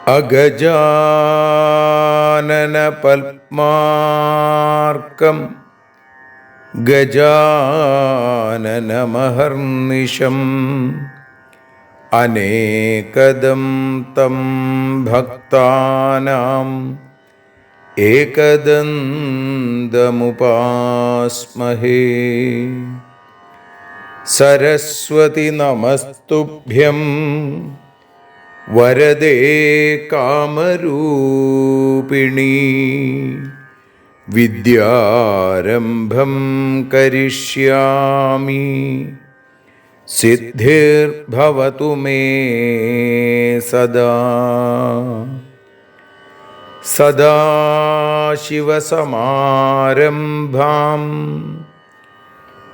അഗജാനന പത്മാർക്കം ഗജാനനമഹർനിശം അനേകദം തം ഭക്താനാം ഏകദന്തമുപാസ്മഹേ. സരസ്വതി നമസ്തുഭ്യം വരദേ കാമരൂപിണീ. വിദ്യാരംഭം കരിഷ്യാമി സിദ്ധിർഭവതു മേ സദാ. സദാശിവസമാരംഭാം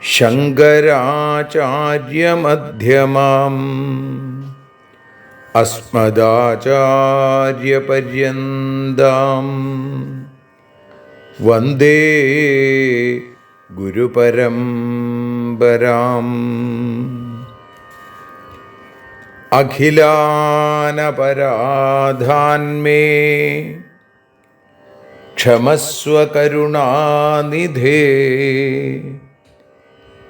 ശങ്കരാചാര്യമധ്യമാം അസ്മദാചാര്യപര്യന്താം വന്ദേ ഗുരുപരമ്പരാം. അഖിലാനപരാധാന്മേ ക്ഷമസ്വ കരുണാനിധേ.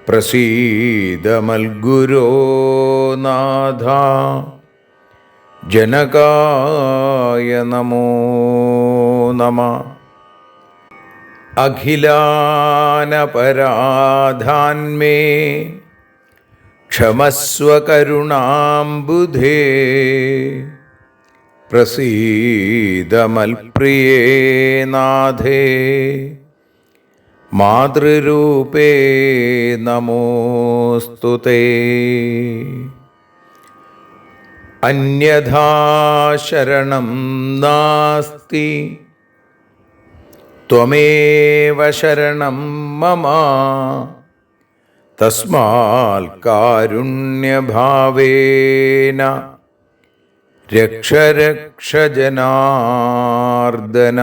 പ്രസീദ മൽഗുരോ നാഥ ജനകായ നമോ നമഃ. അഖിലാനപരാധാന്മേ ക്ഷമസ്വ കരുണാംബുധേ. പ്രസീദ മൽപ്രിയേ നാഥേ മാതൃരൂപേ നമോസ്തുതേ. അന്യഥാ ശരണം നാസ്തി ത്വമേവ ശരണം മമ. തസ്മാൽ കാരുണ്യഭാവേന രക്ഷ രക്ഷ ജനാർദ്ദന.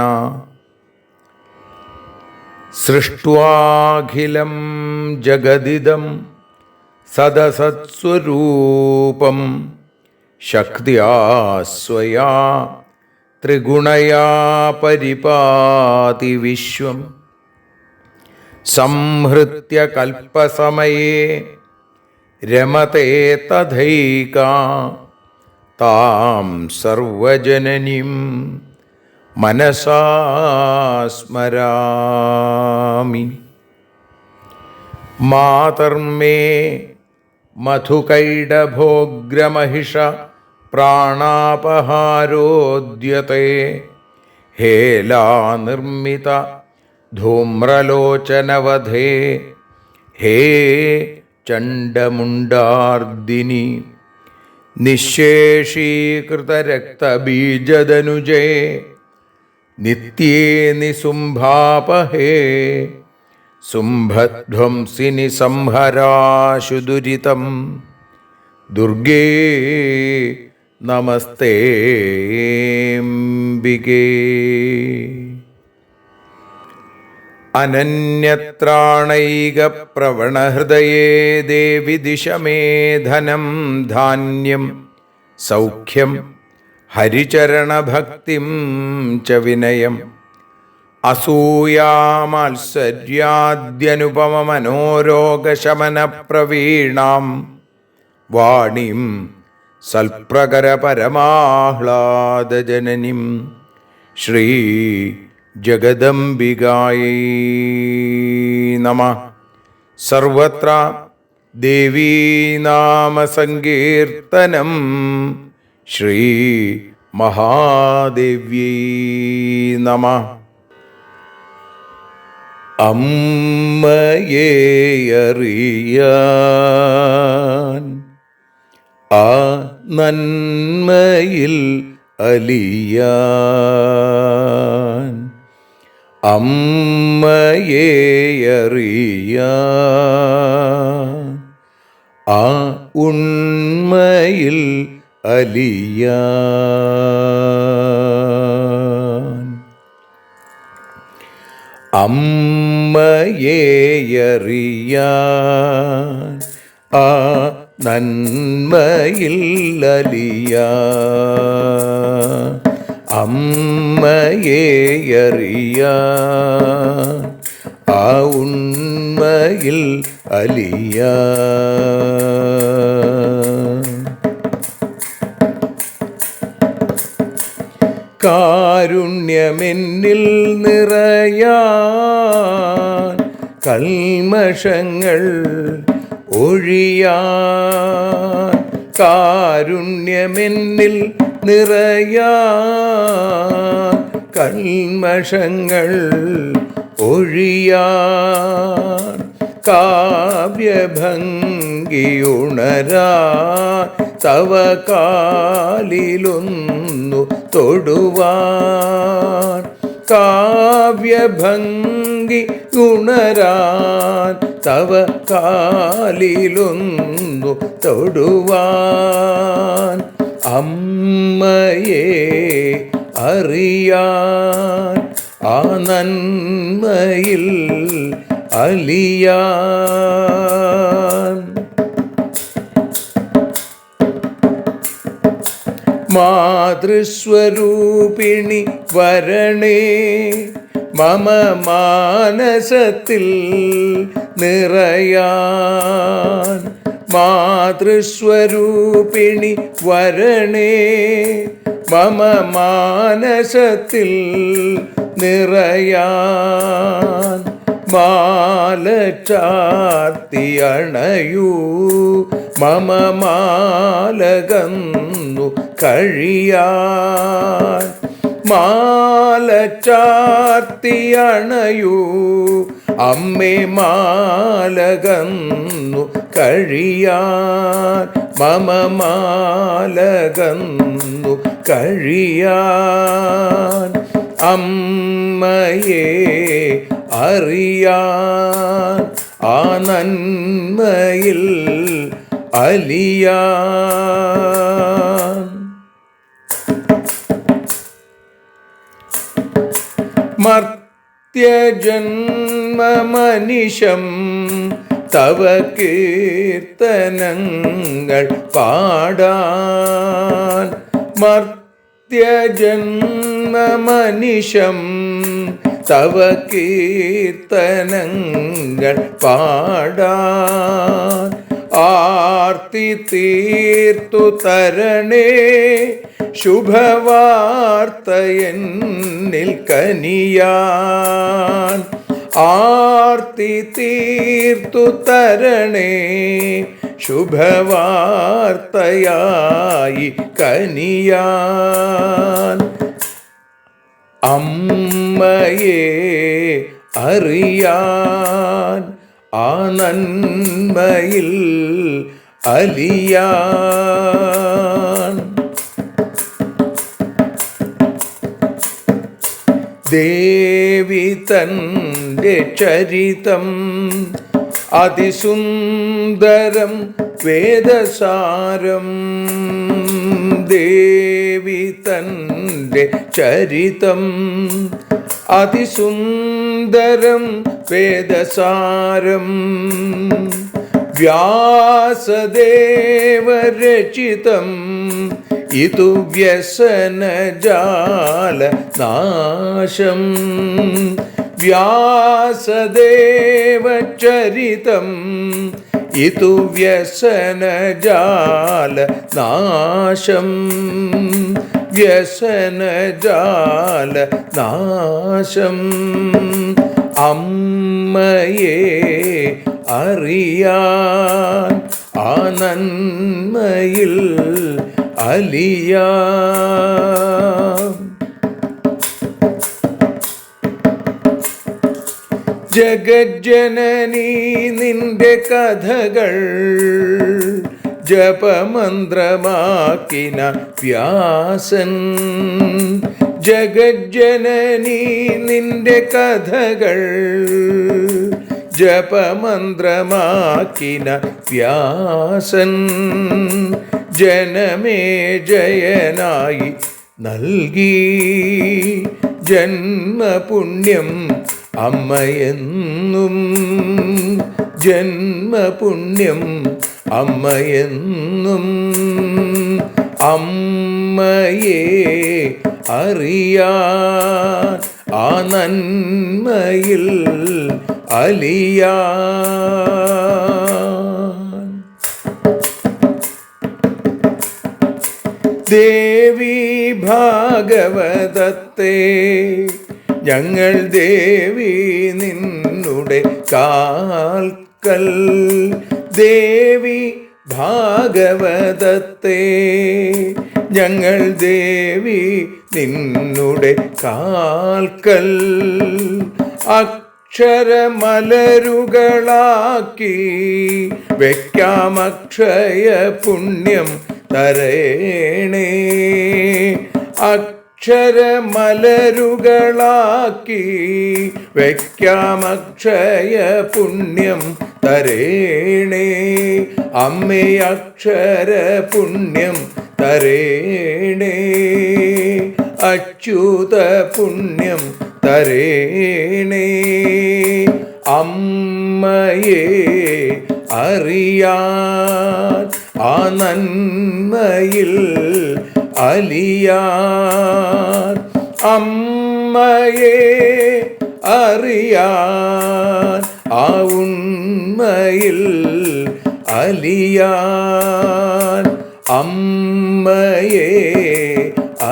സൃഷ്ട്വാഖിലം ജഗദിദം സദസത്സ്വരൂപം ശക്തിയാ സ്വയാ ത്രിഗുണയാ പരിപാതി വിശ്വം. സംഹൃത്യ കൽപ്പസമയേ രമതേ തഥൈകാ. താം സർവജനനീം മനസാ സ്മരാമി. മാതർമേ മധുകൈടഭോഗ്രമഹിഷ പ്രാണാപഹാരോദ്യത്തെ. ഹേലാനിർമ്മിത ധൂമ്രലോചനവധേ. ഹേ ചണ്ഡമുണ്ഡാർദിനി. നിശേഷീകൃതരക്തബീജദനുജേ നിത്യേ നിസുംഭാപഹേ. സുംഭധ്വംസിനി സംഹരാശു ദുരിതം. ദുർഗേ നമസ്തേംബികേ. അനന്യത്രാണൈകപ്രവണഹൃദയേ ദേവി ദിശ മേ ധനം ധാന്യം സൗഖ്യം ഹരിചരണഭക്തിം ച വിനയം. അസൂയാമാത്സര്യാദ്യനുപമമനോരോഗശമനപ്രവീണാം വാണീം സൽപ്രകരപരമാഹ്ലാദജനനീം ശ്രീ ജഗദംബികായൈ നമഃ. സർവത്ര ദേവീനാമസങ്കീർത്തനം ശ്രീ മഹാദേവ്യൈ നമഃ. അമ്മയെ അറിയാൻ ആ നന്മയിൽ അലിയാൻ, അമ്മയെ അറിയാൻ ആ ഉണ്മയിൽ അലിയാൻ, അമ്മയെ അറിയാൻ ആ നന്മയിൽ അലിയാൻ, അമ്മയെ അറിയാൻ ആ ഉണ്മയിൽ അലിയാൻ. കാരുണ്യമെന്നിൽ നിറയാൻ, കൽമഷങ്ങൾ ഒഴിയാൻ, കാരുണ്യമെന്നിൽ നിറയാൻ, കൽമഷങ്ങൾ ഒഴിയാൻ, കാവ്യഭംഗിയുണരാൻ തവ കാലിലൊന്നു തൊടുവാൻ, കാവ്യഭംഗി ഉണരാൻ തവ കാലിലൊന്നു തൊടുവാൻ, അമ്മയെ അറിയാൻ ആ നന്മയിൽ അലിയാൻ. മാതൃസ്വരൂപിണി വരണേ മമ മാനസത്തിൽ നിറയാൻ, മാതൃസ്വരൂപിണി വരണേ മമ മാനസത്തിൽ നിറയാൻ, മാല ചാർത്തി അണയൂ മമ മാലകന്നു കഴിയാൻ, മാല ചാർത്തി അണയൂ അമ്മേ മാലകന്നു കഴിയാൻ, മമ മാലകന്നു കഴിയാൻ, അമ്മയെ അറിയാൻ ആ നന്മയിൽ അലിയാൻ. മർത്യജന്മമനിശം തവ കീർത്തനങ്ങൾ പാടാൻ, മർത്യജന്മമനിശം തവ കീർത്തനങ്ങൾ പാടാൻ, ആർത്തി തീർത്തു തരണേ ശുഭവാർത്തയെന്നിൽ കനിയാൻ, ആർത്തി തീർത്തു തരണേ ശുഭവാർത്തയായി കനിയാൻ, അമ്മയെ അറിയാൻ ആ നന്മയിൽ അലിയാൻ. ദേവി തൻ്റെ ചരിതം അതിസുന്ദരം വേദസാരം, ദേവി തൻ്റെ ചരിതം അതിസുന്ദരം വേദസാരം, വ്യാസദേവരചിതം ഇതു വ്യസനജാല നാശം, വ്യാസദേവചരിതം ഇതു വ്യസനജാല നാശം, വ്യസനജാല നാശം, അമ്മയെ അറിയാൻ ആ നന്മയിൽ അലിയാൻ. ജഗജ്ജനനീ നിന്റെ കഥകൾ ജപമന്ത്രമാക്കിന വ്യാസൻ. ജഗജ്ജനനീ നിന്റെ കഥകൾ ജപമന്ത്രമാക്കിന വ്യാസൻ. ജനമേ ജയനായി നൽകി ജന്മപുണ്യം അമ്മയെന്നും. ജന്മപുണ്യം അമ്മയെന്നും. അമ്മയെ അറിയാൻ ആ നന്മയിൽ അലിയാൻ. ദേവി ഭാഗവതത്തെ ഞങ്ങൾ ദേവി നിന്നുടെ കാൽക്കൽ. ദേവി ഭാഗവതത്തെ ഞങ്ങൾ ദേവി നിന്നുടെ കാൽക്കൽ. അക്ഷരമലരുകളാക്കി വയ്ക്കാം അക്ഷയ പുണ്യം തരേണേ. അക്ഷരമലരുകളാക്കി വയ്ക്കാം അക്ഷയ പുണ്യം തരേണേ. അമ്മേ അക്ഷര പുണ്യം തരേണേ. അച്യുത പുണ്യം തരേണേ. അമ്മയെ അറിയാൻ ആ നന്മയിൽ അലിയാൻ. അമ്മയെ അറിയാൻ ആ ഉണ്മയിൽ അലിയാൻ. അമ്മയെ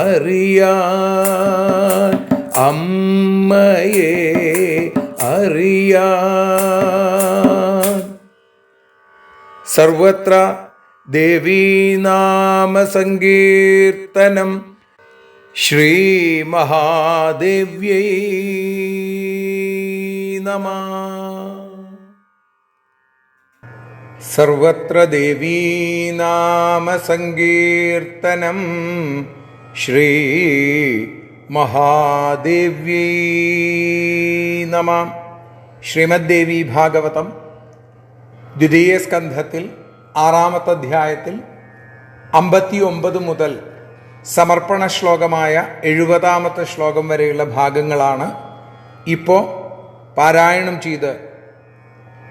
അറിയാൻ. അമ്മയെ അറിയാൻ. സർവത്ര ദേവീനാമസങ്കീർത്തനം. ശ്രീ മഹാദേവ്യൈ നമഃ. സർവത്ര ദേവീനാമസങ്കീർത്തനം. ശ്രീ മഹാദേവ്യൈ നമഃ. ശ്രീമദ്ദേവി ഭാഗവതം ദ്വിതീയ സ്കന്ധത്തിൽ 6-ാമത്തെ അധ്യായത്തിൽ 59 മുതൽ സമർപ്പണ ശ്ലോകമായ 70-ാമത്തെ ശ്ലോകം വരെയുള്ള ഭാഗങ്ങളാണ് ഇപ്പോൾ പാരായണം ചെയ്ത്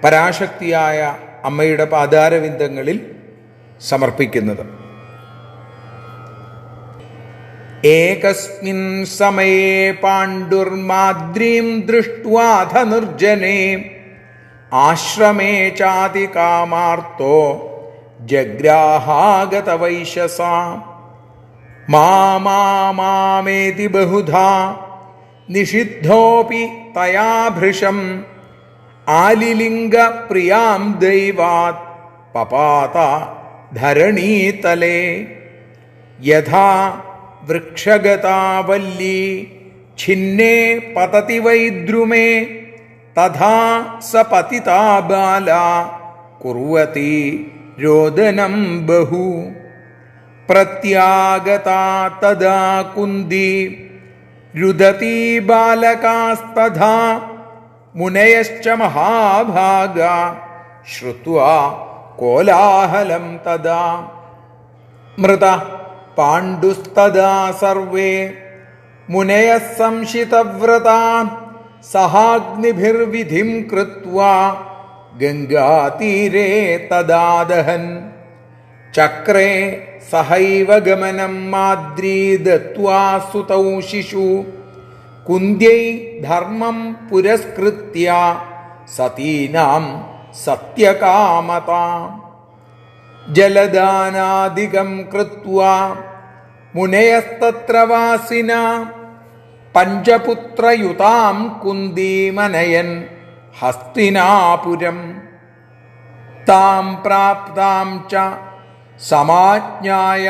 പരാശക്തിയായ അമ്മയുടെ പാദാരവിന്ദങ്ങളിൽ സമർപ്പിക്കുന്നത്. ഏകസ്മിൻ സമയേ പാണ്ഡുർമാദ്രീം ദൃഷ്ട്വാധ നിർജനേ ആശ്രമേ ചാതികാമാർത്തോ ജഗ്രാഹാഗത വൈശസാ. മാമേതി ബഹുധാ നിഷിദ്ധോപി തയാ ഭൃശം ആലിലിംഗ പ്രിയാം ദൈവാത് പപാത ധരണീതലേ. യഥാ വൃക്ഷഗതാ വല്ലീ ഛിന്നേ പതതി വൈദ്രുമേ തഥാ സ പതിതാ ബാലാ കുർവതി രോദനം ബഹു. പ്രത്യാഗതാ തദാ കുന്തി രുദതി ബാലകാസ്തഥാ മുനയശ്ച മഹാഭാഗാ ശ്രുത്വാ കോലാഹലം തദാ. മൃത പാണ്ഡുസ്തദാ സർവേ മുനയഃ സംശിതവ്രതാ സഹാഗ്നിഭിർവിധിം കൃത്വാ ഗംഗാതീരേ തദാ ദഹൻ. ചക്രേ സഹൈവ ഗമനം മാദ്രീ ദത്വാ സുതൗ ശിശു കുന്ത്യൈ ധർമ്മം പുരസ്കൃത്യ സതീനാം സത്യകാമതാം. ജലദാനാദികം കൃത്വാ മുനയസ്തത്ര വാസിനാ പഞ്ചപുത്രയുതാം കുന്ദീമനയൻ ഹസ്തിനാപുരം. താം പ്രാപ്താം ച സമാജ്ഞായ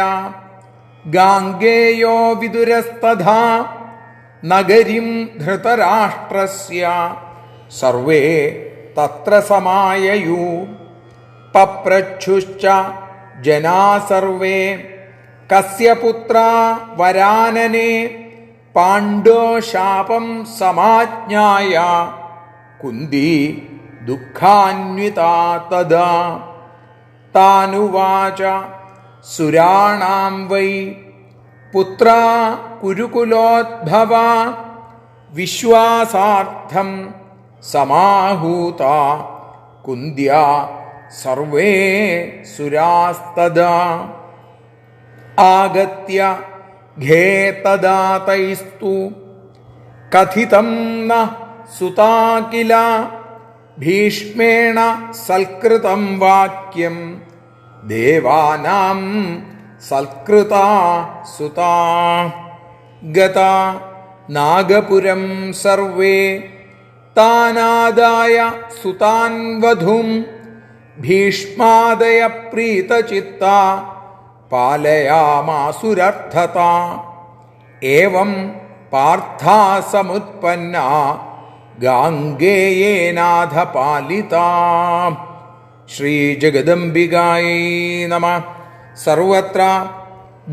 ഗാംഗേയോ വിദുരസ്തഥാ നഗരിം ധൃതരാഷ്ട്രസ്യ സർവേ തത്ര സമായയൂ. പപ്രച്ഛുശ്ച ജനാ സർവേ കസ്യ പുത്രാ വരാനനെ പാണ്ഡോ ശാപം സമാജ്ഞായ കുന്തി ദുഃഖാന്വിതാ തദാ. താനുവാച സുരാണാം വൈ പുത്രാ കുരുകുലോദ്ഭവ വിശ്വാസാർത്ഥം സമാഹൂതാ കുന്ത്യാ സർവേ സുരാസ്തദാ. ആഗത്യ ഘേ തദാ തൈസ്തു കഥിതം ന സുതാ കില ഭീഷ്മേണ സൽകൃതം വാക്യം ദേവാനാം സൽകൃതാ സുതാ. ഗതാ നാഗപുരം സർവേ താനാദായ സുതാൻ വധും ഭീഷ്മാദയ പ്രീതചിത്താ പാലയാമാസുരർത്ഥതാ. ഏവം പാർത്ഥാ സമുത്പന്നാ ഗാംഗേയേനാഥ പാലിതാ. ശ്രീജഗദംബികായൈ നമഃ. സർവത്ര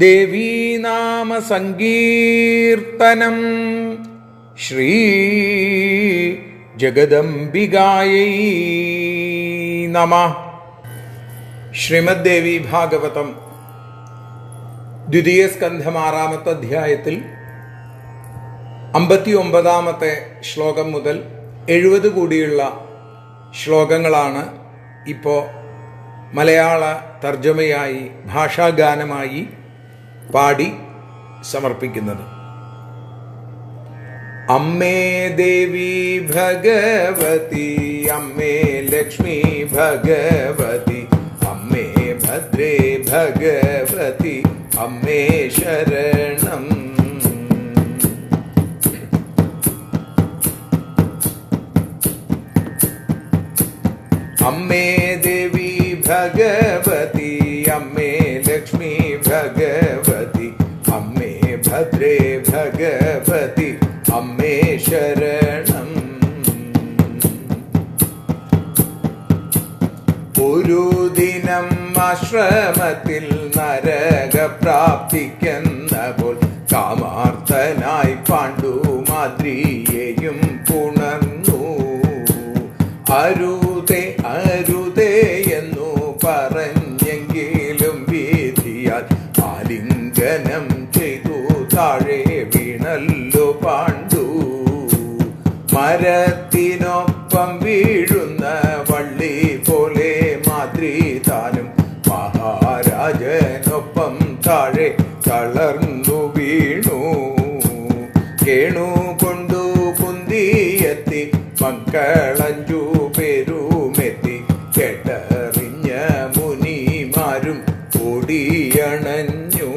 ദേവീനാമ സങ്കീർത്തനം. ശ്രീ ജഗദംബികായൈ നമഃ. ശ്രീമദ് ദേവി ഭാഗവതം ദ്വിതീയ സ്കന്ധം 6-ാമത്തെ അധ്യായത്തിൽ 59-ാമത്തെ ശ്ലോകം മുതൽ 70 കൂടിയുള്ള ശ്ലോകങ്ങളാണ് ഇപ്പോൾ മലയാള തർജ്ജമയായി ഭാഷാഗാനമായി പാടി സമർപ്പിക്കുന്നത്. അമ്മേ ദേവി ഭഗവതി, അമ്മേ ലക്ഷ്മി ഭഗവതി, അമ്മേ ഭദ്രേ ഭഗവതി, അമ്മേ ശരണം. അമ്മേ ദേവി ഭഗവതി, അമ്മേ ലക്ഷ്മി ഭഗവതി, അമ്മേ ഭദ്രേ ഭഗവതി, അമ്മേ ശരണം. ഒരു ദിനം ആശ്രമത്തിൽ നരകപ്രാപ്തിക്കെന്നപ്പോൾ കാമാർത്തനായി പാണ്ഡുമാദ്രിയെയും പുണർന്നു. അരുതേ അരുതേ എന്നു പറഞ്ഞെങ്കിലും വിധിയാൽ ആലിംഗനം ചെയ്തു താഴെ വീണല്ലോ പാണ്ഡു. മരത്തിനൊപ്പം വീഴുന്ന വള്ളി പോലെ മാദ്രി താനും മഹാരാജനൊപ്പം താഴെ തളർന്നു വീണു. കേണു കൊണ്ടു കുന്തിയെത്തി മക്കളഞ്ചു പേരുമെത്തി. കേട്ടറിഞ്ഞ മുനിമാരും ഓടിയണഞ്ഞു.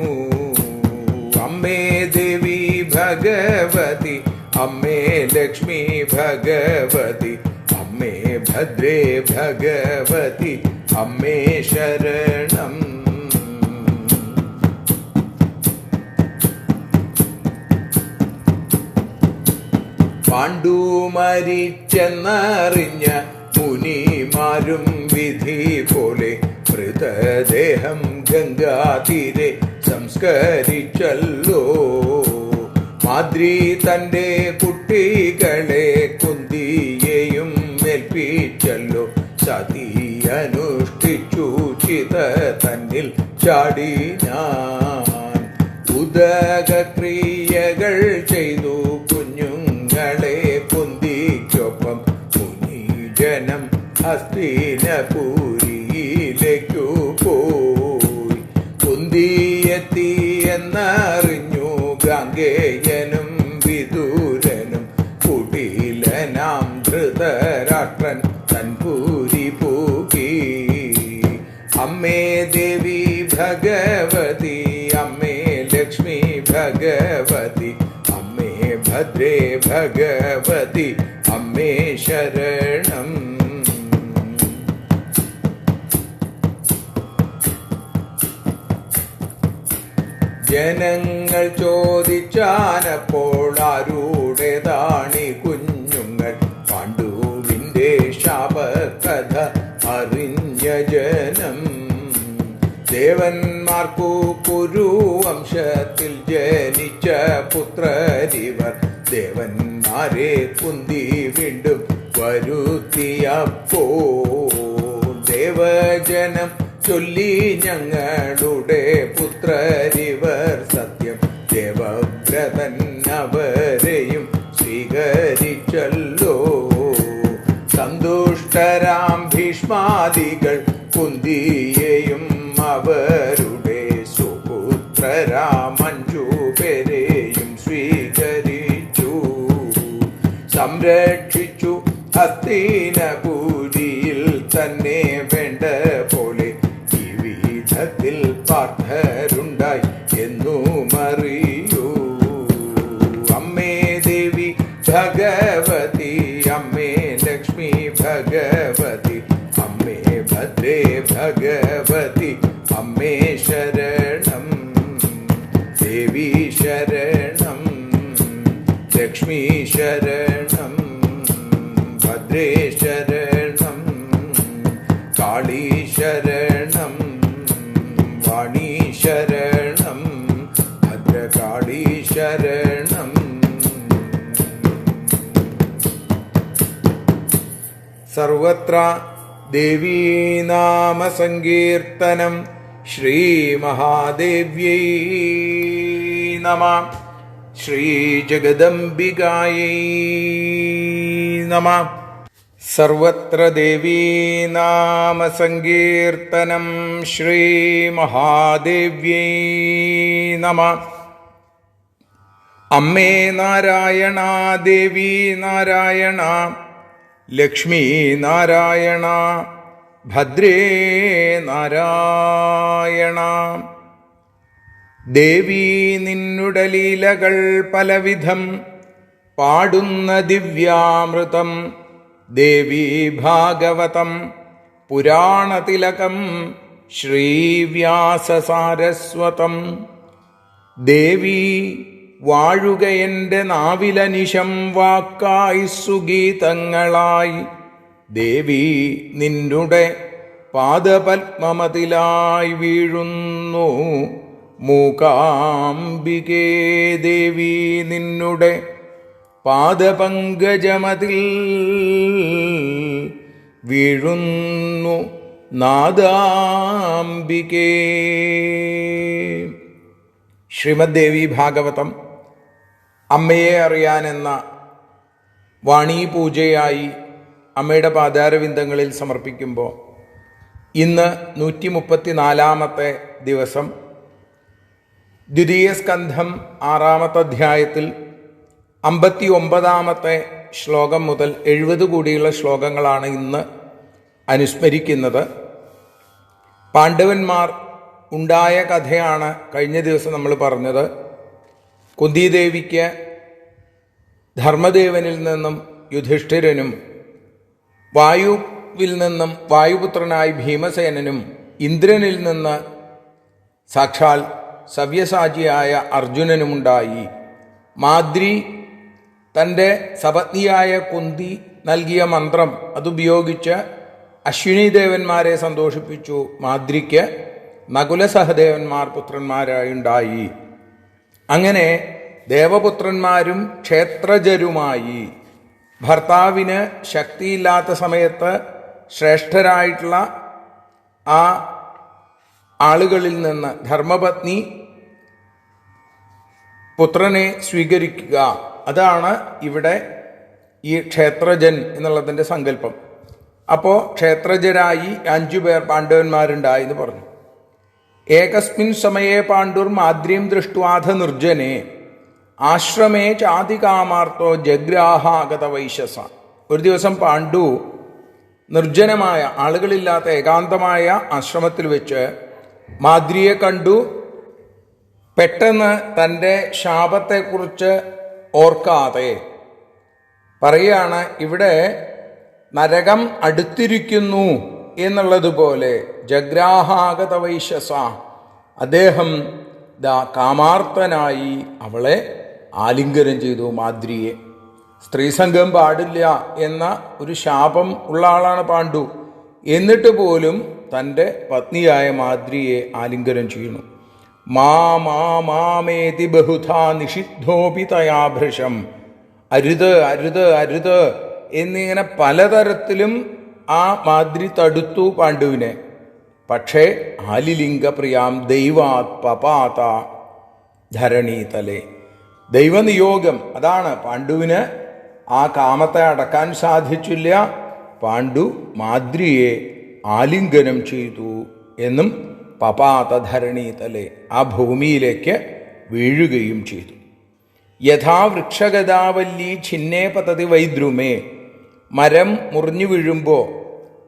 അമ്മേ ദേവി ഭഗവതി, അമ്മേ ലക്ഷ്മി ഭഗവതി, അമ്മേ ഭദ്രേ ഭഗവതി, അമ്മേ ശരണം. പാണ്ഡു മരിച്ചെന്നറിഞ്ഞ മുനിമാരും വിധി പോലെ മൃതദേഹം ഗംഗാതീരെ സംസ്കരിച്ചല്ലോ. മാദ്രി തൻ്റെ കുട്ടികളെ കുന്തിയെയും ഏൽപ്പിച്ചല്ലോ. സതി അനുഷ്ഠിച്ചു ചിത തന്നിൽ ചാടി ഞാൻ. ഉദകക്രിയകൾ ചെയ്തു കുഞ്ഞുങ്ങളെ കുന്തിക്കൊപ്പം മുനിജനം ഹസ്തിനപുരിയിലേക്കു പോയി. കുന്തിയെത്തി എന്നറിഞ്ഞു ഗാംഗേയനും വിദൂരനും. കുടിലനാം ധൃതരാഷ്ട്രൻ തൻപൂരി പൂകി. അമ്മേ ദേവി ഭഗവതി, അമ്മേ ലക്ഷ്മി ഭഗവതി, അമ്മേ ഭദ്രേ ഭഗവതി, അമ്മേ ശരണം. ജനങ്ങൾ ചോദിച്ചാനപ്പോൾ ആരുടേതാണി കുഞ്ഞുങ്ങൾ? പാണ്ഡു ദേവന്മാർക്കു കുരുവംശത്തിൽ ജനിച്ച പുത്രരിവർ ദേവന്മാരെ കുന്തി വീണ്ടും വരുത്തിയപ്പോ ദേവജനം ചൊല്ലി ഞങ്ങളുടെ പുത്രരിവർ സത്യം ദേവവ്രതൻ അവരെയും സ്വീകരിച്ചല്ലോ. സന്തുഷ്ടരാം ഭീഷ്മാദികൾ കുന്തിയെയും അവരുടെ സുപുത്രരാം 5 പേരെയും സ്വീകരിച്ചു. സംരക്ഷിച്ചു ഹസ്തിനപുരിയിൽ തന്നെ വേണ്ട പോലെ ഈ വിധത്തിൽ പാർത്ഥരുണ്ടായി എന്നുമറിയൂ. അമ്മേ ദേവി ഭഗവതി, അമ്മേ ലക്ഷ്മി ഭഗവതി, അമ്മേ ഭദ്രേ ഭഗവതി, അമ്മേ ശരണം. ദേവി ശരണം, ലക്ഷ്മി ശരണം, ഭദ്രേ ശരണം, കാളി ശരണം, വാണി ശരണം, ഭദ്രകാളി ശരണം. സർവത്ര ദേവീനാമസങ്കീർത്തനം. ശ്രീമഹാദേവ്യൈ നമഃ. ശ്രീജഗദംബികായൈ നമഃ. സർവത്ര ദേവീനാമസങ്കീർത്തനം. ശ്രീമഹാദേവ്യൈ നമഃ. അമ്മേ നാരായണ, ദേവി നാരായണ, ലക്ഷ്മി നാരായണ, ഭദ്രേ നാരായണ. ദേവി നിന്നുടെ ലീലകൾ പലവിധം പാടുന്ന ദിവ്യാമൃതം. ദേവി ഭാഗവതം പുരാണതിലകം ശ്രീവ്യാസസാരസ്വതം. ദേവി വാഴുക എൻ്റെ നാവിലനിശം വാക്കായി സുഗീതങ്ങളായി. ദേവി നിന്നുടെ പാദപത്മമതിലായി വീഴുന്നു മൂകാംബികേ. ദേവി നിന്നുടെ പാദപങ്കജമതിൽ വീഴുന്നു നാദാംബികേ. ശ്രീമദ് ദേവി ഭാഗവതം അമ്മയെ അറിയാനെന്ന വാണീ പൂജയായി അമ്മയുടെ പാദാരവിന്ദങ്ങളിൽ സമർപ്പിക്കുമ്പോൾ ഇന്ന് 134 ദിവസം ദ്വിതീയ സ്കന്ധം 6-ാമത്തെ അധ്യായത്തിൽ 59-ാമത്തെ ശ്ലോകം മുതൽ 70 കൂടിയുള്ള ശ്ലോകങ്ങളാണ് ഇന്ന് അനുസ്മരിക്കുന്നത്. പാണ്ഡവന്മാർ ഉണ്ടായ കഥയാണ് കഴിഞ്ഞ ദിവസം നമ്മൾ പറഞ്ഞത്. കുന്തിദേവിക്ക് ധർമ്മദേവനിൽ നിന്നും യുധിഷ്ഠിരനും വായുവിൽ നിന്നും വായുപുത്രനായി ഭീമസേനനും ഇന്ദ്രനിൽ നിന്ന് സാക്ഷാൽ സവ്യസാചിയായ അർജുനനുമുണ്ടായി. മാദ്രി തൻ്റെ സപത്നിയായ കുന്തി നൽകിയ മന്ത്രം അതുപയോഗിച്ച് അശ്വിനി ദേവന്മാരെ സന്തോഷിപ്പിച്ചു. മാദ്രിക്ക് നകുലസഹദേവന്മാർ പുത്രന്മാരായുണ്ടായി. അങ്ങനെ ദേവപുത്രന്മാരും ക്ഷേത്രജരുമായി. ഭർത്താവിന് ശക്തിയില്ലാത്ത സമയത്ത് ശ്രേഷ്ഠരായിട്ടുള്ള ആ ആളുകളിൽ നിന്ന് ധർമ്മപത്നി പുത്രനെ സ്വീകരിക്കുക, അതാണ് ഇവിടെ ഈ ക്ഷേത്രജൻ എന്നുള്ളതിൻ്റെ സങ്കല്പം. അപ്പോൾ ക്ഷേത്രജരായി 5 പേർ പാണ്ഡവന്മാരുണ്ടായി എന്ന് പറഞ്ഞു. ഏകസ്മിൻ സമയേ പാണ്ഡുർ മാദ്രീം ദൃഷ്ട്വാധ നിർജ്ജനെ ആശ്രമേ ചാതികാമാർത്തോ ജഗ്രാഹാഗത വൈശസ. ഒരു ദിവസം പാണ്ഡു നിർജ്ജനമായ ആളുകളില്ലാത്ത ഏകാന്തമായ ആശ്രമത്തിൽ വെച്ച് മാദ്രിയെ കണ്ടു. പെട്ടെന്ന് തൻ്റെ ശാപത്തെക്കുറിച്ച് ഓർക്കാതെ പറയുകയാണ്, ഇവിടെ നരകം അടുത്തിരിക്കുന്നു എന്നുള്ളതുപോലെ ജഗ്രാഹാഗത വൈശസ. അദ്ദേഹം കാമാർത്തനായി അവളെ ആലിംഗനം ചെയ്തു, മാദ്രിയെ. സ്ത്രീസംഗം പാടില്ല എന്ന ഒരു ശാപം ഉള്ള ആളാണ് പാണ്ഡു. എന്നിട്ട് പോലും തൻ്റെ പത്നിയായ മാദ്രിയെ ആലിംഗനം ചെയ്യുന്നു. മാമേതി ബഹുധാ നിഷിദ്ധോപി തയാഭൃശം, അരുത് അരുത് അരുത് എന്നിങ്ങനെ പലതരത്തിലും ആ മാദ്രി തടുത്തു പാണ്ഡുവിനെ. പക്ഷേ ആലിലിംഗപ്രിയാം ദൈവാത് പപാത ധരണീതലേ, ദൈവനിയോഗം അതാണ്. പാണ്ഡുവിന് ആ കാമത്തെ അടക്കാൻ സാധിച്ചില്ല. പാണ്ഡു മാദ്രിയെ ആലിംഗനം ചെയ്തു എന്നും പപാത ധരണീതലേ, ആ ഭൂമിയിലേക്ക് വീഴുകയും ചെയ്തു. യഥാ വൃക്ഷഗതാവല്ലി ഛിന്നേ പതതി വൈദ്രുമേ, മരം മുറിഞ്ഞു വീഴുമ്പോൾ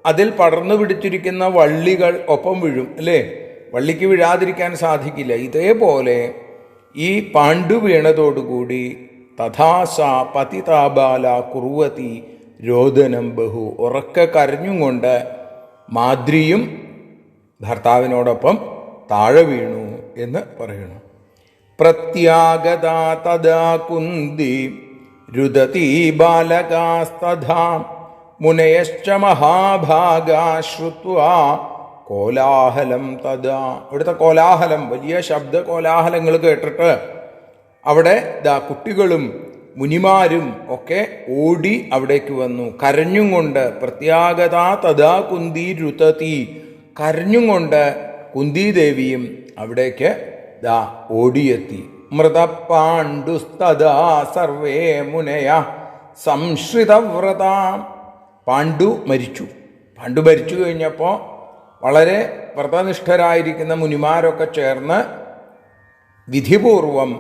അതിൽ പടർന്നു പിടിച്ചിരിക്കുന്ന വള്ളികൾ ഒപ്പം വീഴും അല്ലേ, വള്ളിക്ക് വീഴാതിരിക്കാൻ സാധിക്കില്ല. ഇതേപോലെ ഈ പാണ്ഡു വീണതോടുകൂടി തഥാസ പതിതാബാല കുറുവതി രോദനം ബഹു, ഉറക്കെ കരഞ്ഞും കൊണ്ട് മാദ്രിയും ഭർത്താവിനോടൊപ്പം താഴെ വീണു എന്ന് പറയുന്നു. പ്രത്യാഗത തദാ കുന്തി രുദതി ബാലകാസ്തഥാ മുനയശ്ച മഹാഭാഗാ ശ്രുത്വാ കോലാഹലം തദാ. ഇവിടുത്തെ കോലാഹലം, വലിയ ശബ്ദ കോലാഹലങ്ങൾ കേട്ടിട്ട് അവിടെ കുട്ടികളും മുനിമാരും ഒക്കെ ഓടി അവിടേക്ക് വന്നു കരഞ്ഞും കൊണ്ട്. പ്രത്യാഗത തഥാ കുന്തി രുതതി, കരഞ്ഞും കൊണ്ട് കുന്തിദേവിയും അവിടേക്ക് ഓടിയെത്തി. മൃതപാണ്ഡുസ്തദാ സർവേ മുനയ സംശ്രിതവ്രത, പാണ്ഡു മരിച്ചു. പാണ്ഡു മരിച്ചു കഴിഞ്ഞപ്പോൾ വളരെ വ്രതനിഷ്ഠരായിരിക്കുന്ന മുനിമാരൊക്കെ ചേർന്ന് വിധിപൂർവം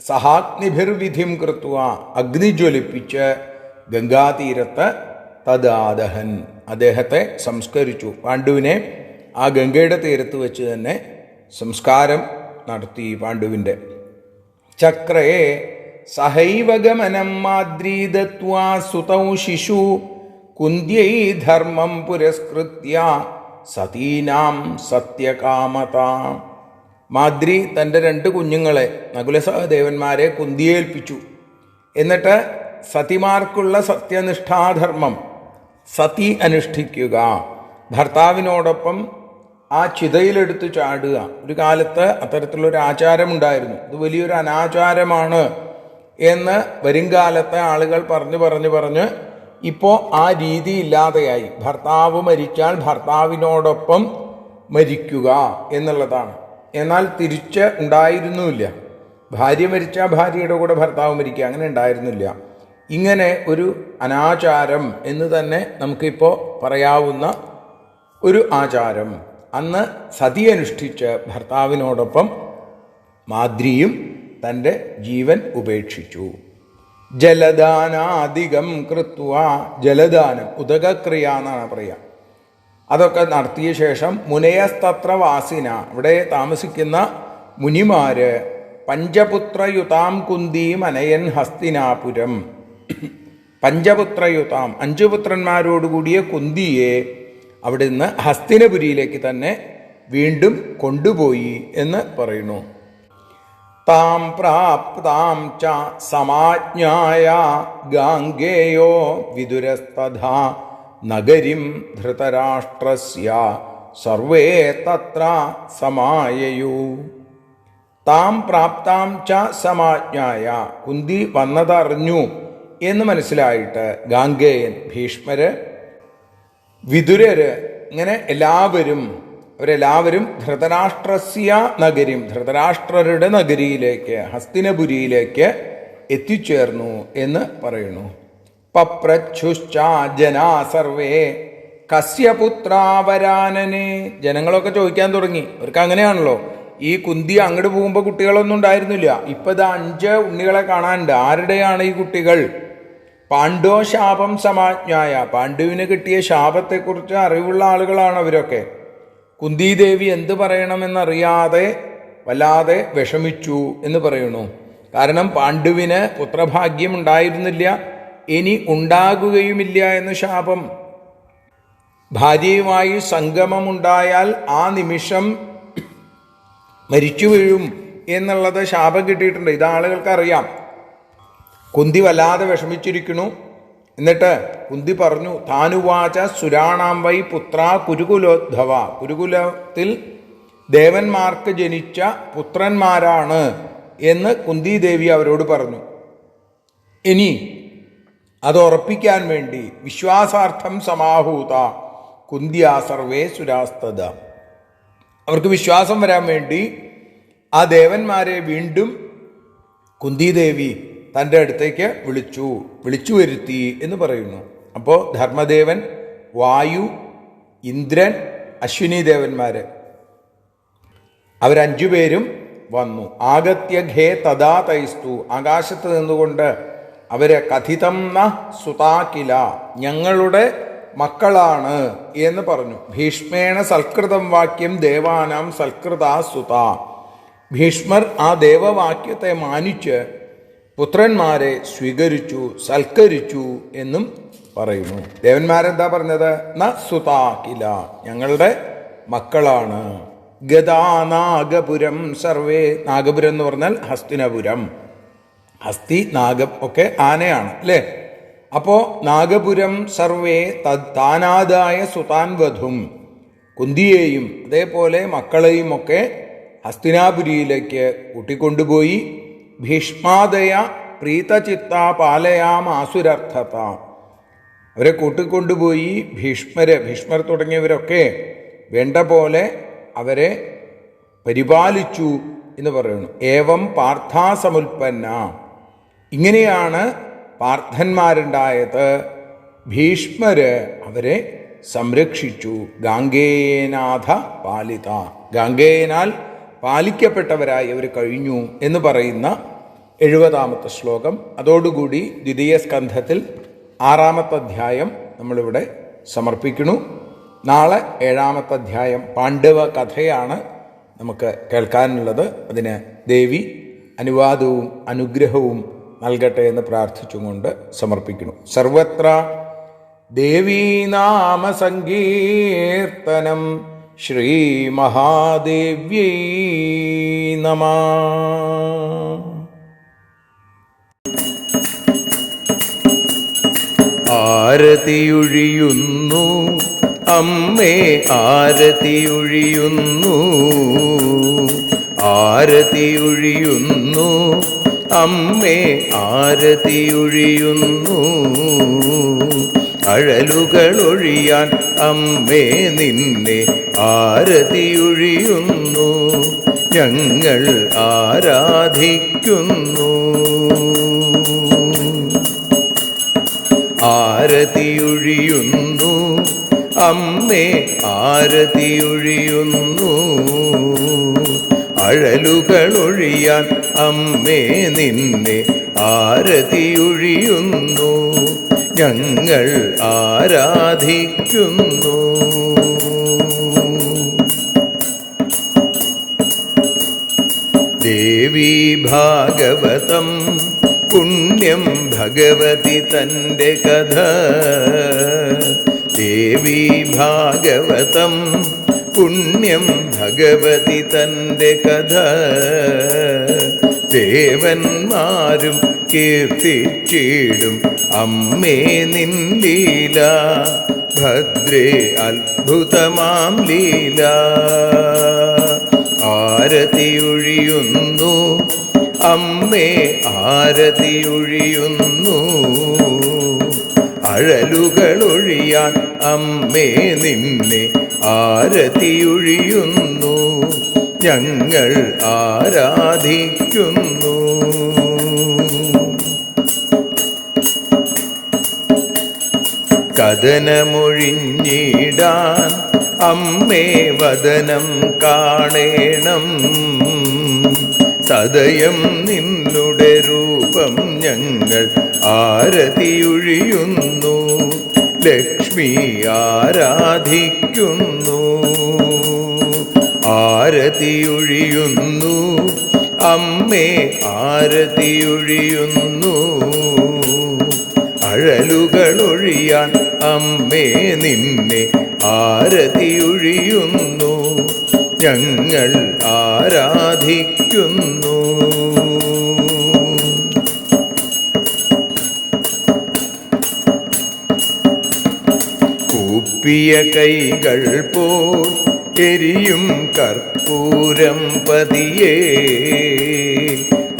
സഹാഗ്നിഭിർവിധിം കൃത്വ, അഗ്നി ജ്വലിപ്പിച്ച് ഗംഗാതീരത്ത് തദാദഹൻ, അദ്ദേഹത്തെ സംസ്കരിച്ചു. പാണ്ഡുവിനെ ആ ഗംഗയുടെ തീരത്ത് വെച്ച് തന്നെ സംസ്കാരം നടത്തി പാണ്ഡുവിൻ്റെ. ചക്രേ സഹൈവ ഗമനം മാദ്രീ ദത്വാ സുതൗ ശിശു കുന്ത്യൈ ധർമ്മം പുരസ്കൃത്യ സതീനാം സത്യകാമതാം. മാദ്രി തൻ്റെ 2 കുഞ്ഞുങ്ങളെ നകുലസഹദേവന്മാരെ കുന്തിയേൽപ്പിച്ചു. എന്നിട്ട് സതിമാർക്കുള്ള സത്യനിഷ്ഠാധർമ്മം സതി അനുഷ്ഠിക്കുക, ഭർത്താവിനോടൊപ്പം ആ ചിതയിലെടുത്ത് ചാടുക. ഒരു കാലത്ത് അത്തരത്തിലുള്ളൊരു ആചാരമുണ്ടായിരുന്നു. ഇത് വലിയൊരു അനാചാരമാണ് എന്ന് വരുംകാലത്തെ ആളുകൾ പറഞ്ഞ് ഇപ്പോൾ ആ രീതി ഇല്ലാതെയായി. ഭർത്താവ് മരിച്ചാൽ ഭർത്താവിനോടൊപ്പം മരിക്കുക എന്നുള്ളതാണ്. എന്നാൽ തിരിച്ച് ഉണ്ടായിരുന്നുമില്ല. ഭാര്യ മരിച്ചാൽ ഭാര്യയുടെ കൂടെ ഭർത്താവ് മരിക്കുക, അങ്ങനെ ഉണ്ടായിരുന്നില്ല. ഇങ്ങനെ ഒരു അനാചാരം എന്ന് തന്നെ നമുക്കിപ്പോൾ പറയാവുന്ന ഒരു ആചാരം അന്ന് സതി അനുഷ്ഠിച്ച് ഭർത്താവിനോടൊപ്പം മാദ്രിയും തൻ്റെ ജീവൻ ഉപേക്ഷിച്ചു. ജലദാനാധികം കൃത്വ, ജലദാനം ഉദകക്രിയ എന്നാണ് പറയുക, അതൊക്കെ നടത്തിയ ശേഷം മുനയസ്തത്ര വാസിന, അവിടെ താമസിക്കുന്ന മുനിമാര് പഞ്ചപുത്രയുതാം കുന്തിയും അനയൻ ഹസ്തിനാപുരം, പഞ്ചപുത്രയുതാം 5 പുത്രന്മാരോടുകൂടിയ കുന്തിയെ അവിടെ നിന്ന് ഹസ്തിനപുരിയിലേക്ക് തന്നെ വീണ്ടും കൊണ്ടുപോയി എന്ന് പറയുന്നു. താം പ്രാപ്താം ച സമാജ്ഞായ ഗാംഗേയോ വിദുരസ്തഥാ നഗരിം ധൃതരാഷ്ട്രസ്യ സർവേ തത്ര സമായയു. താം പ്രാപ്താം ച സമാജ്ഞായ, കുന്തി വന്നതറിഞ്ഞു എന്ന് മനസ്സിലായിട്ട് ഗാംഗേയൻ, ഭീഷ്മര്, വിദുരര്, ഇങ്ങനെ അവരെല്ലാവരും ധൃതരാഷ്ട്രസ്യ നഗരിം, ധൃതരാഷ്ട്രരുടെ നഗരിയിലേക്ക് ഹസ്തിനപുരിയിലേക്ക് എത്തിച്ചേർന്നു എന്ന് പറയുന്നു. പപ്രച്ഛുശ്ച ജനാ സർവേ കസ്യ പുത്രാവരാനനെ, ജനങ്ങളൊക്കെ ചോദിക്കാൻ തുടങ്ങി. അവർക്ക് അങ്ങനെയാണല്ലോ, ഈ കുന്തി അങ്ങോട്ട് പോകുമ്പോൾ കുട്ടികളൊന്നും ഉണ്ടായിരുന്നില്ല. ഇപ്പം ഇത് 5 ഉണ്ണികളെ കാണാനുണ്ട്. ആരുടെയാണ് ഈ കുട്ടികൾ? പാണ്ഡോ ശാപം സമാജ്ഞായ, പാണ്ഡുവിന് കിട്ടിയ ശാപത്തെക്കുറിച്ച് അറിവുള്ള ആളുകളാണ് അവരൊക്കെ. കുന്തിദേവി എന്ത് പറയണമെന്നറിയാതെ വല്ലാതെ വിഷമിച്ചു എന്ന് പറയുന്നു. കാരണം പാണ്ഡുവിന് പുത്രഭാഗ്യം ഉണ്ടായിരുന്നില്ല, ഇനി ഉണ്ടാകുകയുമില്ല എന്ന് ശാപം. ഭാര്യയുമായി സംഗമമുണ്ടായാൽ ആ നിമിഷം മരിച്ചു വീഴും എന്നുള്ളത് ശാപം കിട്ടിയിട്ടുണ്ട്. ഇത് ആളുകൾക്കറിയാം. കുന്തി വല്ലാതെ വിഷമിച്ചിരിക്കുന്നു. എന്നിട്ട് കുന്തി പറഞ്ഞു, താനുവാച സുരാണാം വൈ പുത്ര കുരുകുലോദ്ധവ. കുരുകുലത്തിൽ ദേവന്മാർക്ക് ജനിച്ച പുത്രന്മാരാണ് എന്ന് കുന്തിദേവി അവരോട് പറഞ്ഞു. ഇനി അത് ഉറപ്പിക്കാൻ വേണ്ടി വിശ്വാസാർത്ഥം സമാഹൂത കുന്തിയാ സർവേ സുരാസ്തത. അവർക്ക് വിശ്വാസം വരാൻ വേണ്ടി ആ ദേവന്മാരെ വീണ്ടും കുന്തിദേവി തൻ്റെ അടുത്തേക്ക് വിളിച്ചു വരുത്തി എന്ന് പറയുന്നു. അപ്പോൾ ധർമ്മദേവൻ, വായു, ഇന്ദ്രൻ, അശ്വിനി ദേവന്മാർ അവരഞ്ചുപേരും വന്നു. ആഗത്യ ഘേ തഥാ തൈസ്തു. ആകാശത്ത് നിന്നുകൊണ്ട് അവര് കഥിതം ന സുതാകില, ഞങ്ങളുടെ മക്കളാണ് എന്ന് പറഞ്ഞു. ഭീഷ്മേണ സൽകൃതം വാക്യം ദേവാനാം സൽകൃതാ സുത. ഭീഷ്മർ ആ ദേവവാക്യത്തെ മാനിച്ച് പുത്രന്മാരെ സ്വീകരിച്ചു, സൽക്കരിച്ചു എന്നും പറയുന്നു. ദേവന്മാരെന്താ പറഞ്ഞത്? ന സുതാകില, ഞങ്ങളുടെ മക്കളാണ്. ഗദാ നാഗപുരം സർവേ. നാഗപുരം എന്ന് പറഞ്ഞാൽ ഹസ്തിനപുരം. ഹസ്തി, നാഗം ഒക്കെ ആനയാണ് അല്ലേ? അപ്പോൾ നാഗപുരം സർവേ താനാദായ സുതാൻ വധും. കുന്തിയെയും അതേപോലെ മക്കളെയും ഒക്കെ ഹസ്തിനാപുരിയിലേക്ക് കൂട്ടിക്കൊണ്ടുപോയി. ഭീഷ്മാദയ പ്രീതചിത്ത പാലയാമാസുരർത്ഥത. അവരെ കൂട്ടിക്കൊണ്ടുപോയി ഭീഷ്മർ തുടങ്ങിയവരൊക്കെ വേണ്ട പോലെ അവരെ പരിപാലിച്ചു എന്ന് പറയുന്നു. ഏവം പാർത്ഥാസമുൽപ്പന്ന. ഇങ്ങനെയാണ് പാർത്ഥന്മാരുണ്ടായത്. ഭീഷ്മര് അവരെ സംരക്ഷിച്ചു. ഗാംഗേയനാഥ പാലിത. ഗാംഗേയനാൽ പാലിക്കപ്പെട്ടവരായി അവർ കഴിഞ്ഞു എന്ന് പറയുന്ന 70ാമത്തെ ശ്ലോകം. അതോടുകൂടി ദ്വിതീയ സ്കന്ധത്തിൽ 6ാമത്തെ അധ്യായം നമ്മളിവിടെ സമർപ്പിക്കുന്നു. നാളെ 7ാമത്തെ അധ്യായം പാണ്ഡവ കഥയാണ് നമുക്ക് കേൾക്കാനുള്ളത്. അതിന് ദേവി അനുവാദവും അനുഗ്രഹവും നൽകട്ടെ എന്ന് പ്രാർത്ഥിച്ചുകൊണ്ട് സമർപ്പിക്കുന്നു. സർവത്ര ദേവീനാമ സങ്കീർത്തനം. ശ്രീ മഹാദേവ്യൈ നമഃ. ആരതിയൊഴിയുന്നു അമ്മേ, ആരതിയൊഴിയുന്നു. ആരതിയൊഴിയുന്നു അമ്മേ, ആരതിയൊഴിയുന്നു. അഴലുകളൊഴിയാൻ അമ്മേ നിന്നെ ആരതിയൊഴിയുന്നു. ഞങ്ങൾ ആരാധിക്കുന്നു. ആരതിയൊഴിയുന്നു അമ്മേ, ആരതിയൊഴിയുന്നു. അഴലുകളൊഴിയാൻ അമ്മേ നിന്നെ ആരതിയൊഴിയുന്നു. ഞങ്ങൾ ആരാധിക്കുന്നു. ദേവി ഭാഗവതം പുണ്യം ഭഗവതി തൻ്റെ കഥ. ദേവി ഭാഗവതം പുണ്യം ഭഗവതി തൻ്റെ കഥ. ദേവന്മാരും കീർത്തിച്ചിടും അമ്മേ നിൻ ലീല. ഭദ്രേ അത്ഭുതമാം ലീല. ആരതിയൊഴിയുന്നു അമ്മേ, ആരതിയൊഴിയുന്നു. അഴലുകളൊഴിയാൻ അമ്മേ നിന്നെ ആരതിയൊഴിയുന്നു. ഞങ്ങൾ ആരാധിക്കുന്നു. കഥനമൊഴിഞ്ഞിടാൻ അമ്മേ വദനം കാണേണം. സദയം നിന്നുടെ രൂപം ഞങ്ങൾ ആരതിയൊഴിയുന്നു. ലക്ഷ്മി ആരാധിക്കുന്നു. ആരതിയൊഴിയുന്നു അമ്മേ, ആരതിയൊഴിയുന്നു. അഴലുകളൊഴിയാൻ അമ്മേ നിന്നെ ആരതിയൊഴിയുന്നു. ഞങ്ങൾ ആരാധിക്കുന്നു. കൂപ്പിയ കൈകൾ പോൽ എരിയും കർപ്പൂരം പതിയേ.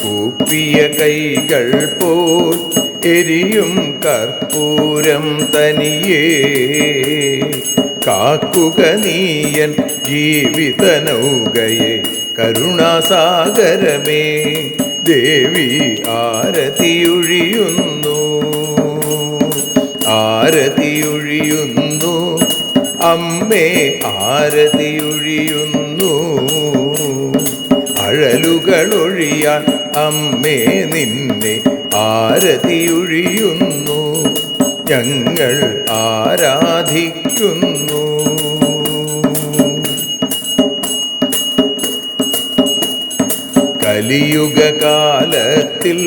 കൂപ്പിയ കൈകൾ പോൽ എരിയും കർപ്പൂരം തനിയേ. കാക്കുക നീയൻ ജീവിത നൗകയെ കരുണാസാഗരമേ. ദേവി ആരതിയൊഴിയുന്നു, ആരതിയൊഴിയുന്നു. അമ്മേ ആരതിയൊഴിയുന്നു. അഴലുകളൊഴിയാൻ അമ്മേ നിന്നെ ആരതിയൊഴിയുന്നു. ഞങ്ങൾ ആരാധിക്കുന്നു. കലിയുഗകാലത്തിൽ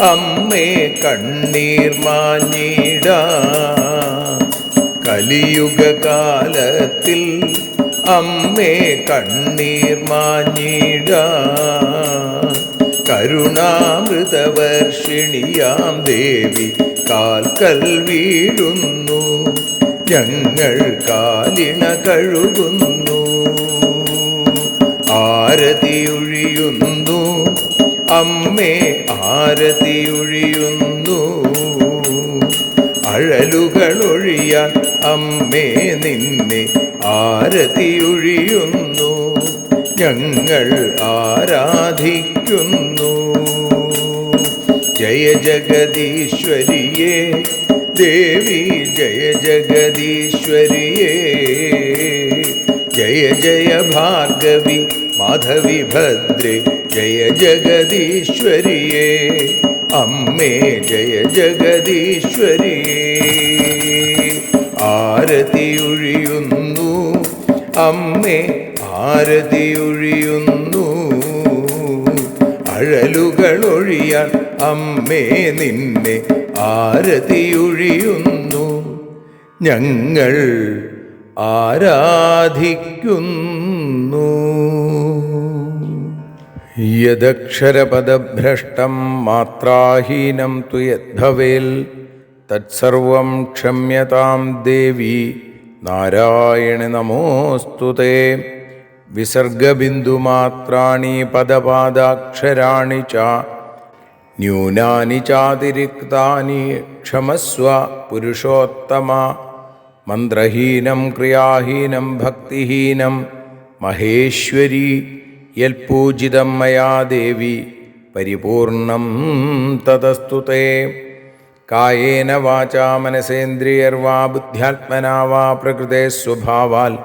അമ്മേ കണ്ണീർ മാഞ്ഞിടാൻ. കലിയുഗകാലത്തിൽ അമ്മേ കണ്ണീർ മാഞ്ഞിടാൻ. കരുണാമൃതവർഷിണിയാം ദേവി കാൽക്കൽ വീഴുന്നു. ഞങ്ങൾ കാലിണ കഴുകുന്നു. ആരതിയൊഴിയുന്നു അമ്മേ ആരതിയൊഴിയുന്നു. അഴലുകളൊഴിയാൻ അമ്മേ നിന്നെ ആരതിയൊഴിയുന്നു. ഞങ്ങൾ ആരാധിക്കുന്നു. ജയ ജഗദീശ്വരിയേ ദേവി ജയ ജഗദീശ്വരിയേ. ജയ ജയ ഭാർഗവി മാധവി ഭദ്രേ ജയ ജഗദീശ്വരിയേ. അമ്മേ ജയ ജഗദീശ്വരിയേ. ആരതിയൊഴിയുന്നു അമ്മേ ആരതിയൊഴിയുന്നു. അഴലുകളൊഴിയാൻ അമ്മേ നിന്നെ ആരതിയൊഴിയുന്നു. ഞങ്ങൾ ആരാധിക്കുന്നു. യദക്ഷരപദഭ്രഷ്ടം മാത്രാഹീനം തു യദ്ഭവേൽ തത്സർവം ക്ഷമ്യതാം ദേവി നാരായണി നമോസ്തുതേ. വിസർഗബിന്ദുമാത്രാണി പദപാദാക്ഷരാണി ച ന്യൂനാനി ചാതിരിക്താനി ക്ഷമസ്വ പുരുഷോത്തമ. മന്ത്രഹീനം ക്രിയാഹീനം ഭക്തിഹീനം മഹേശ്വരി യൽപൂജിതം മയാ ദേവി പരിപൂർണം തതസ്തുതേ. കായേന വാചാ മനസേന്ദ്രിയർവാ ബുദ്ധ്യാത്മനാ വാ പ്രകൃതേ സ്വഭാവാൽ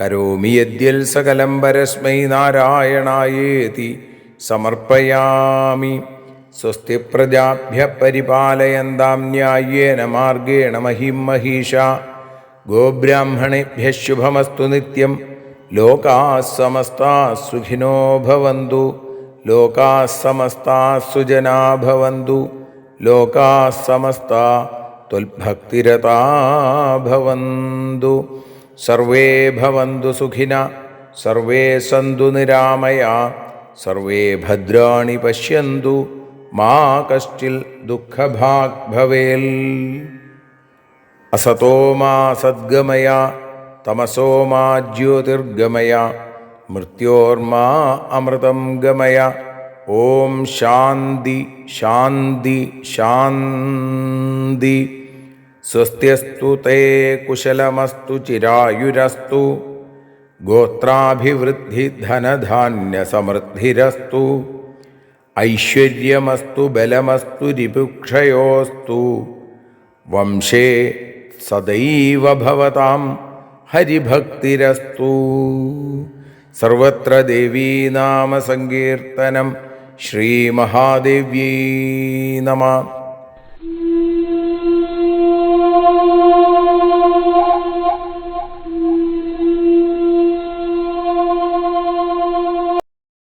കരോമി യദ്യൽ സകലം പരസ്മൈ നാരായണായേതി സമർപ്പയാമി. സ്വസ്തി പ്രജാഭ്യ പരിപാലയന്താം ന്യായേന മാർഗേണ മഹിം മഹീഷാ. ഗോബ്രാഹ്മണേഭ്യഃ ശുഭമസ്തു നിത്യം. ലോകാഃ സമസ്താഃ സുഖിനോ ഭവന്തു. ലോകാഃ സമസ്താഃ സുജനാ ഭവന്തു. ലോകാഃ സമസ്താഃ ത്വൽഭക്തിരതാ ഭവന്തു. സർവേ ഭവന്തു സുഖിനഃ. സർവേ സന്തു നിരാമയാഃ. സർവേ ഭദ്രാണി പശ്യന്തു. മാ കശ്ചിൽ ദുഃഖഭാഗ് ഭവേൽ. അസതോ മാ സദ്ഗമയ തമസോ മാ ജ്യോതിർഗമയ മൃത്യോർമാ അമൃതം ഗമയ. ഓം ശാന്തി ശാന്തി ശാന്തി. സ്വസ്ത്യസ്തു തേ കുശലമസ്തു ചിരായുരസ്തു. ഗോത്രാഭിവൃദ്ധി ധനധാന്യസമൃദ്ധിരസ്തു. ഐശ്വര്യമസ്തു ബലമസ്തു രിപുക്ഷയോസ്തു. വംശേ സദൈവ ഭവതാം ഹരിഭക്തിരസ്തു. സർവത്ര ദേവീനാമസങ്കീർത്തനം. ശ്രീമഹാദേവ്യൈ നമഃ.